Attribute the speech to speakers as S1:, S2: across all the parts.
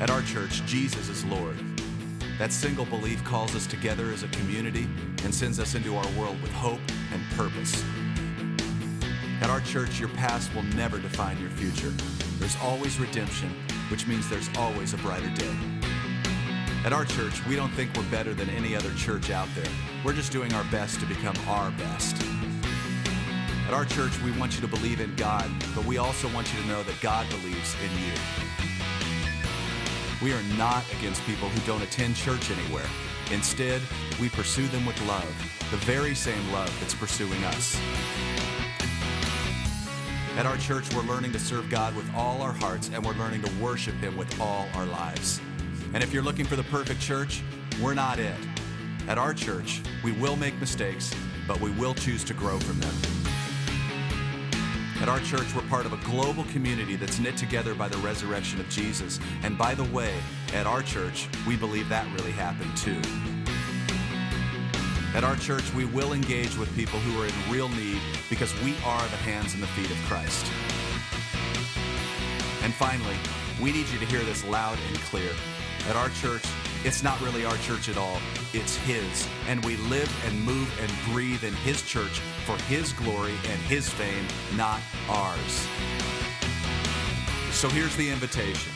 S1: At our church, Jesus is Lord. That single belief calls us together as a community and sends us into our world with hope and purpose. At our church, your past will never define your future. There's always redemption, which means there's always a brighter day. At our church, we don't think we're better than any other church out there. We're just doing our best to become our best. At our church, we want you to believe in God, but we also want you to know that God believes in you. We are not against people who don't attend church anywhere. Instead, we pursue them with love, the very same love that's pursuing us. At our church, we're learning to serve God with all our hearts, and we're learning to worship Him with all our lives. And if you're looking for the perfect church, we're not it. At our church, we will make mistakes, but we will choose to grow from them. At our church, we're part of a global community that's knit together by the resurrection of Jesus. And by the way, at our church, we believe that really happened too. At our church, we will engage with people who are in real need because we are the hands and the feet of Christ. And finally, we need you to hear this loud and clear. At our church, it's not really our church at all. It's His. And we live and move and breathe in His church for His glory and His fame, not ours. So here's the invitation.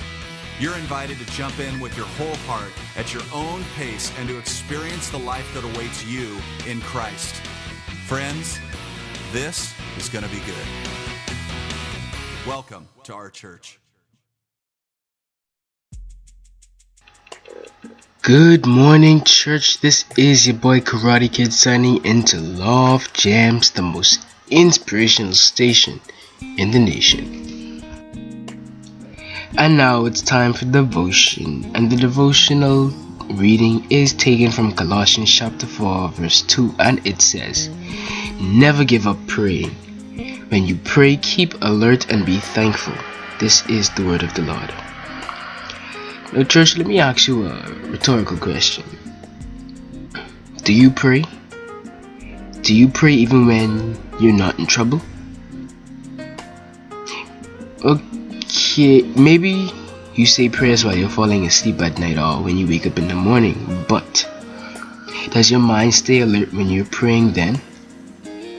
S1: You're invited to jump in with your whole heart at your own pace and to experience the life that awaits you in Christ. Friends, this is going to be good. Welcome to our church.
S2: Good morning, church. This is your boy Karate Kid signing into Love Jams, the most inspirational station in the nation. And now it's time for devotion, and the devotional reading is taken from Colossians chapter 4 verse 2, and it says, "Never give up praying. When you pray, keep alert and be thankful. This is the word of the Lord." Now, church, let me ask you a rhetorical question. Do you pray? Do you pray even when you're not in trouble? Okay, maybe you say prayers while you're falling asleep at night or when you wake up in the morning, but does your mind stay alert when you're praying then?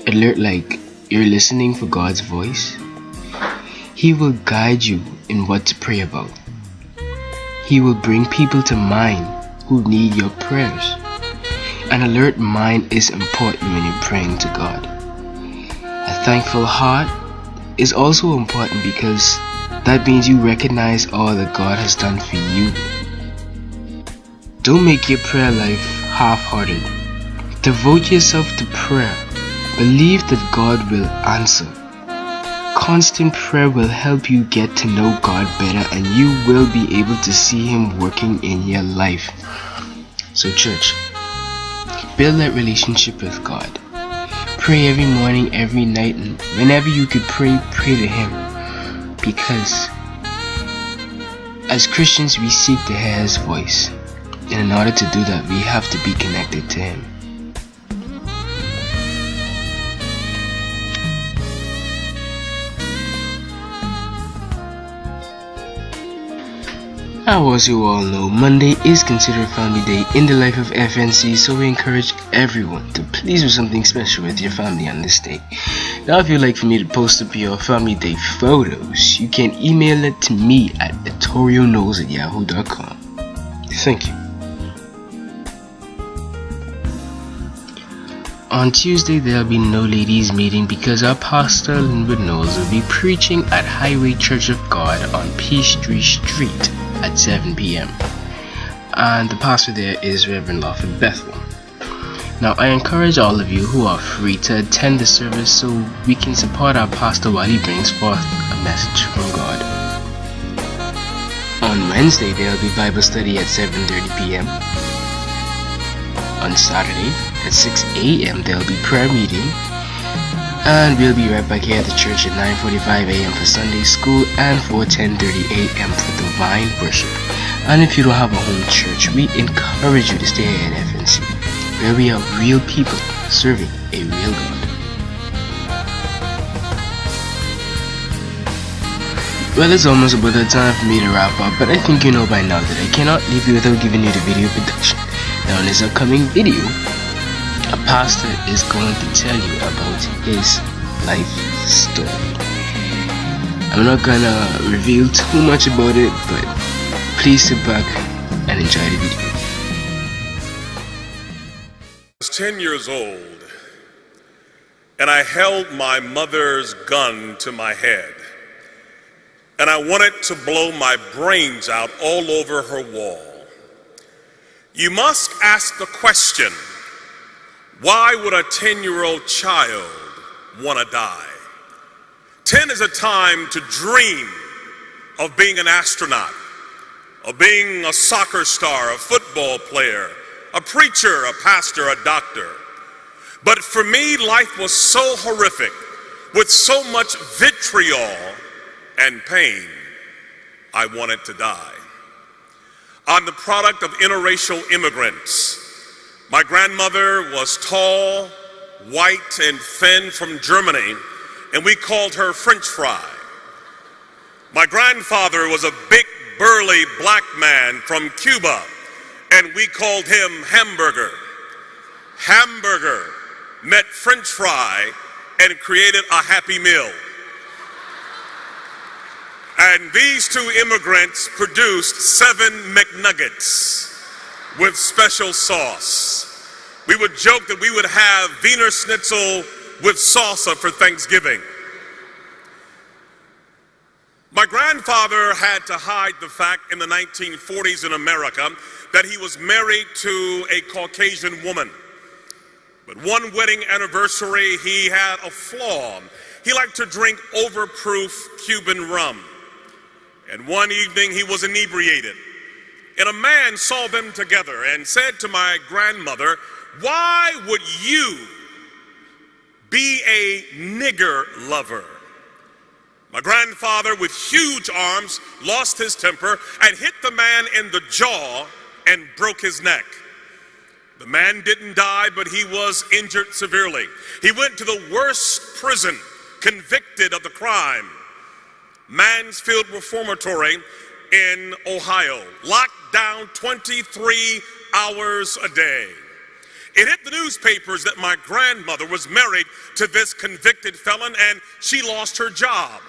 S2: Alert like you're listening for God's voice? He will guide you in what to pray about. He will bring people to mind who need your prayers. An alert mind is important when you're praying to God. A thankful heart is also important because that means you recognize all that God has done for you. Don't make your prayer life half-hearted. Devote yourself to prayer. Believe that God will answer. Constant prayer will help you get to know God better, and you will be able to see Him working in your life. So church, build that relationship with God. Pray every morning, every night, and whenever you could pray to Him. Because as Christians, we seek to hear His voice. And in order to do that, we have to be connected to Him. As you all know, Monday is considered Family Day in the life of FNC, so we encourage everyone to please do something special with your family on this day. Now, if you'd like for me to post up your Family Day photos, you can email it to me at etorioKnowles@yahoo.com. Thank you. On Tuesday, there'll be no ladies meeting because our pastor Linwood Knowles will be preaching at Highway Church of God on Peachtree Street at 7 p.m. and the pastor there is Reverend Lawford Bethel. Now, I encourage all of you who are free to attend the service so we can support our pastor while he brings forth a message from God. On Wednesday, there will be Bible study at 7:30 p.m. On Saturday, at 6 a.m., there will be prayer meeting. And we'll be right back here at the church at 9:45 a.m. for Sunday school and for 10:30 a.m. for divine worship. And if you don't have a home church, we encourage you to stay here at FNC, where we are real people serving a real God. Well, it's almost about the time for me to wrap up, but I think you know by now that I cannot leave you without giving you the video production. Now in this upcoming video, a pastor is going to tell you about his life story. I'm not gonna reveal too much about it, but please sit back and enjoy the video.
S3: I was 10 years old, and I held my mother's gun to my head, and I wanted to blow my brains out all over her wall. You must ask the question, why would a 10-year-old child want to die? 10 is a time to dream of being an astronaut, of being a soccer star, a football player, a preacher, a pastor, a doctor. But for me, life was so horrific, with so much vitriol and pain, I wanted to die. I'm the product of interracial immigrants. My grandmother was tall, white, and thin from Germany, and we called her French fry. My grandfather was a big, burly black man from Cuba, and we called him Hamburger. Hamburger met French fry and created a Happy Meal. And these two immigrants produced 7 McNuggets with special sauce. We would joke that we would have Wiener Schnitzel with salsa for Thanksgiving. My grandfather had to hide the fact in the 1940s in America that he was married to a Caucasian woman. But one wedding anniversary, he had a flaw. He liked to drink overproof Cuban rum. And one evening he was inebriated. And a man saw them together and said to my grandmother, "Why would you be a nigger lover?" My grandfather, with huge arms, lost his temper and hit the man in the jaw and broke his neck. The man didn't die, but he was injured severely. He went to the worst prison, convicted of the crime, Mansfield Reformatory in Ohio, locked down 23 hours a day. It hit the newspapers that my grandmother was married to this convicted felon and she lost her job.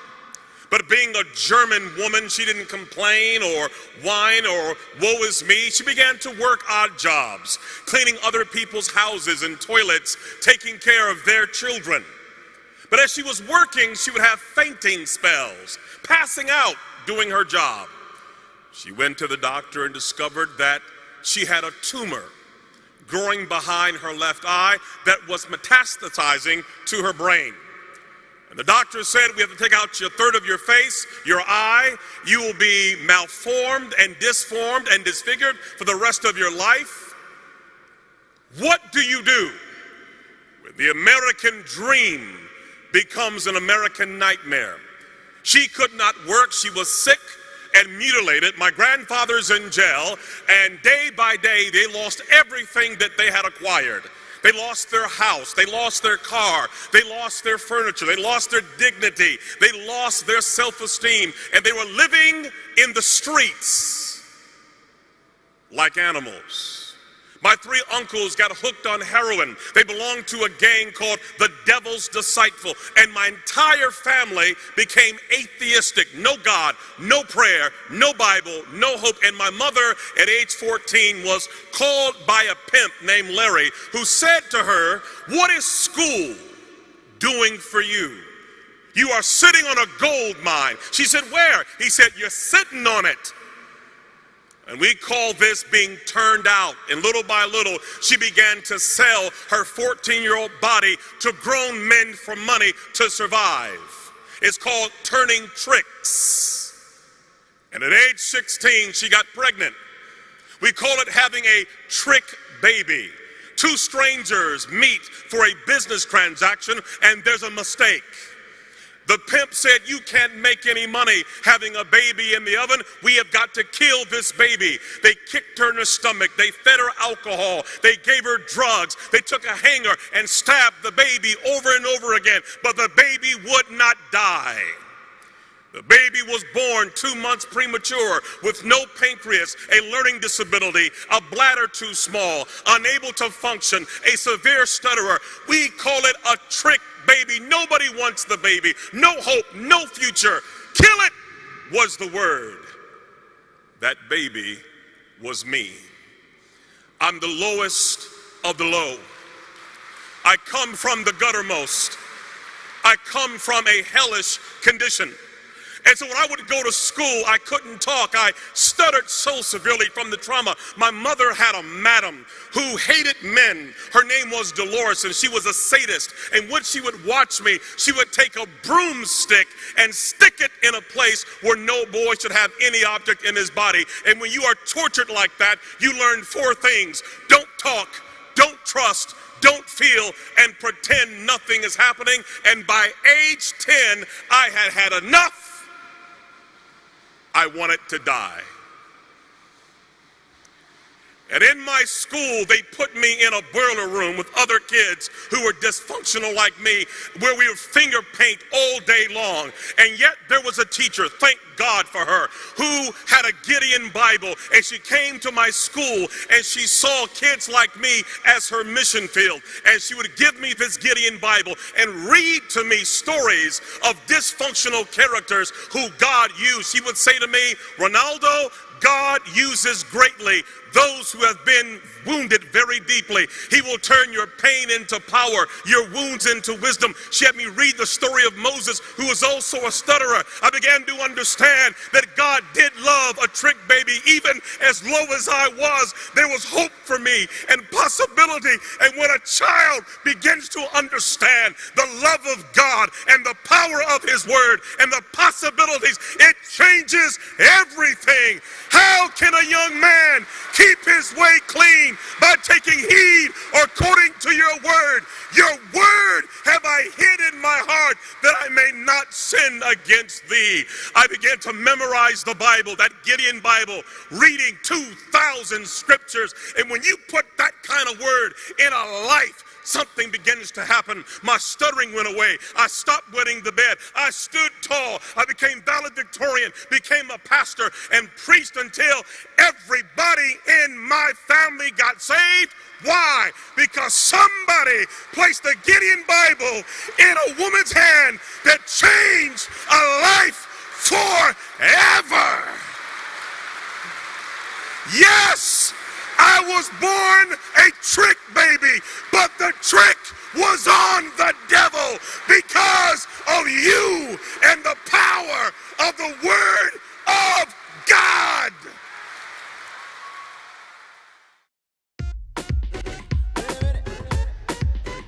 S3: But being a German woman, she didn't complain or whine or woe is me. She began to work odd jobs, cleaning other people's houses and toilets, taking care of their children. But as she was working, she would have fainting spells, passing out doing her job. She went to the doctor and discovered that she had a tumor growing behind her left eye that was metastasizing to her brain. And the doctor said, "We have to take out a third of your face, your eye. You will be malformed and disformed and disfigured for the rest of your life." What do you do when the American dream becomes an American nightmare? She could not work. She was sick and mutilated. My grandfather's in jail, and day by day they lost everything that they had acquired. They lost their house, they lost their car, they lost their furniture, they lost their dignity, they lost their self-esteem, and they were living in the streets like animals. My 3 uncles got hooked on heroin. They belonged to a gang called the Devil's Disciple, and my entire family became atheistic. No God, no prayer, no Bible, no hope. And my mother at age 14 was called by a pimp named Larry, who said to her, "What is school doing for you? You are sitting on a gold mine." She said, "Where?" He said, "You're sitting on it." And we call this being turned out. And little by little, she began to sell her 14-year-old body to grown men for money to survive. It's called turning tricks. And at age 16, she got pregnant. We call it having a trick baby. 2 strangers meet for a business transaction, and there's a mistake. The pimp said, "You can't make any money having a baby in the oven. We have got to kill this baby." They kicked her in the stomach. They fed her alcohol. They gave her drugs. They took a hanger and stabbed the baby over and over again. But the baby would not die. The baby was born 2 months premature with no pancreas, a learning disability, a bladder too small, unable to function, a severe stutterer. We call it a trick baby. Nobody wants the baby. No hope, no future. Kill it was the word. That baby was me. I'm the lowest of the low. I come from the guttermost. I come from a hellish condition. And so when I would go to school, I couldn't talk. I stuttered so severely from the trauma. My mother had a madam who hated men. Her name was Dolores, and she was a sadist. And when she would watch me, she would take a broomstick and stick it in a place where no boy should have any object in his body. And when you are tortured like that, you learn 4 things. Don't talk, don't trust, don't feel, and pretend nothing is happening. And by age 10, I had had enough. I wanted to die. And in my school, they put me in a boiler room with other kids who were dysfunctional like me, where we would finger paint all day long. And yet there was a teacher, thank God for her, who had a Gideon Bible, and she came to my school and she saw kids like me as her mission field. And she would give me this Gideon Bible and read to me stories of dysfunctional characters who God used. She would say to me, Ronaldo, God uses greatly those who have been wounded very deeply. He will turn your pain into power, your wounds into wisdom. She had me read the story of Moses, who was also a stutterer. I began to understand that God did love a trick baby. Even as low as I was, there was hope for me and possibility. And when a child begins to understand the love of God and the power of His Word and the possibilities, it changes everything. How can a young man keep his way clean? By taking heed according to your word. Your word have I hid in my heart that I may not sin against thee. I began to memorize the Bible, that Gideon Bible, reading 2,000 scriptures. And when you put that kind of word in a life, something begins to happen. My stuttering went away. I stopped wetting the bed. I stood tall. I became valedictorian, became a pastor, and preached until everybody in my family got saved. Why? Because somebody placed the Gideon Bible in a woman's hand that changed a life forever. Yes, I was born a trick baby, but the trick was on the devil because of you and the power of the Word of God.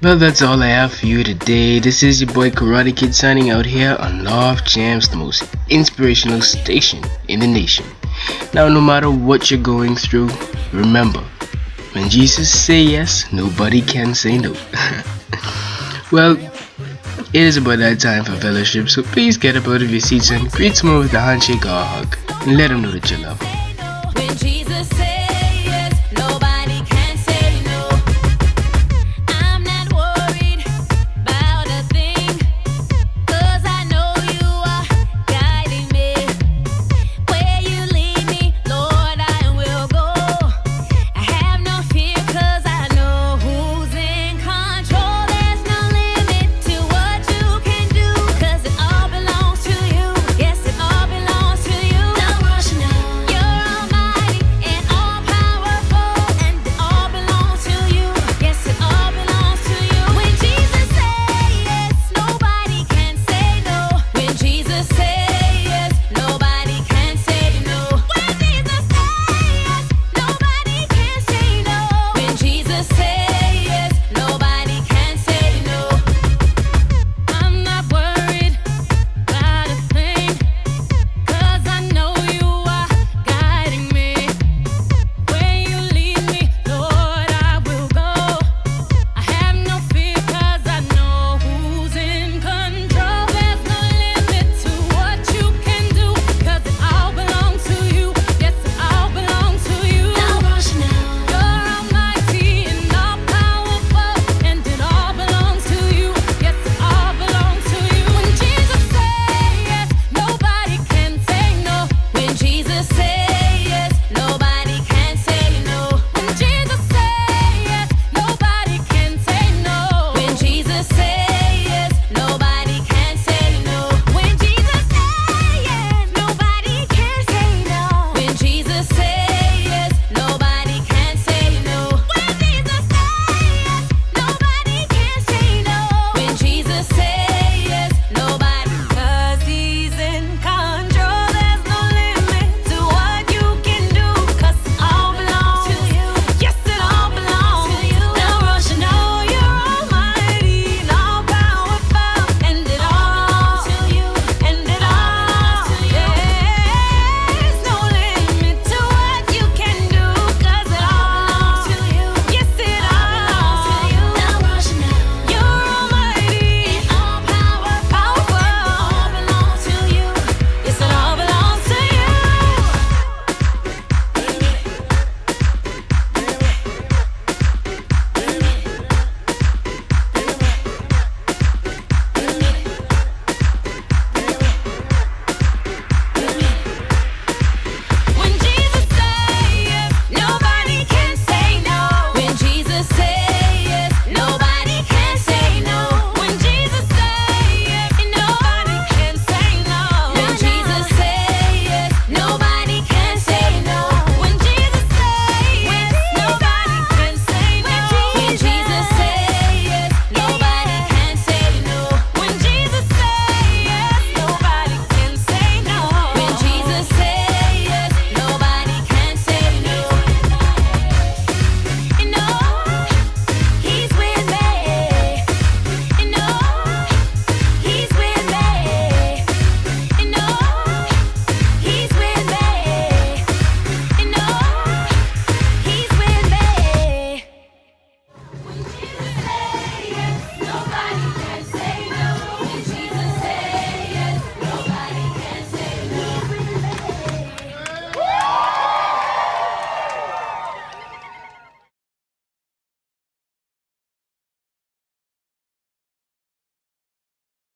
S2: Well, that's all I have for you today. This is your boy Karate Kid signing out here on Love Jams, the most inspirational station in the nation. Now, no matter what you're going through, remember, when Jesus say yes, nobody can say no. Well, it is about that time for fellowship, so please get up out of your seats and greet someone with a handshake or a hug, and let them know that you love them.
S4: When Jesus said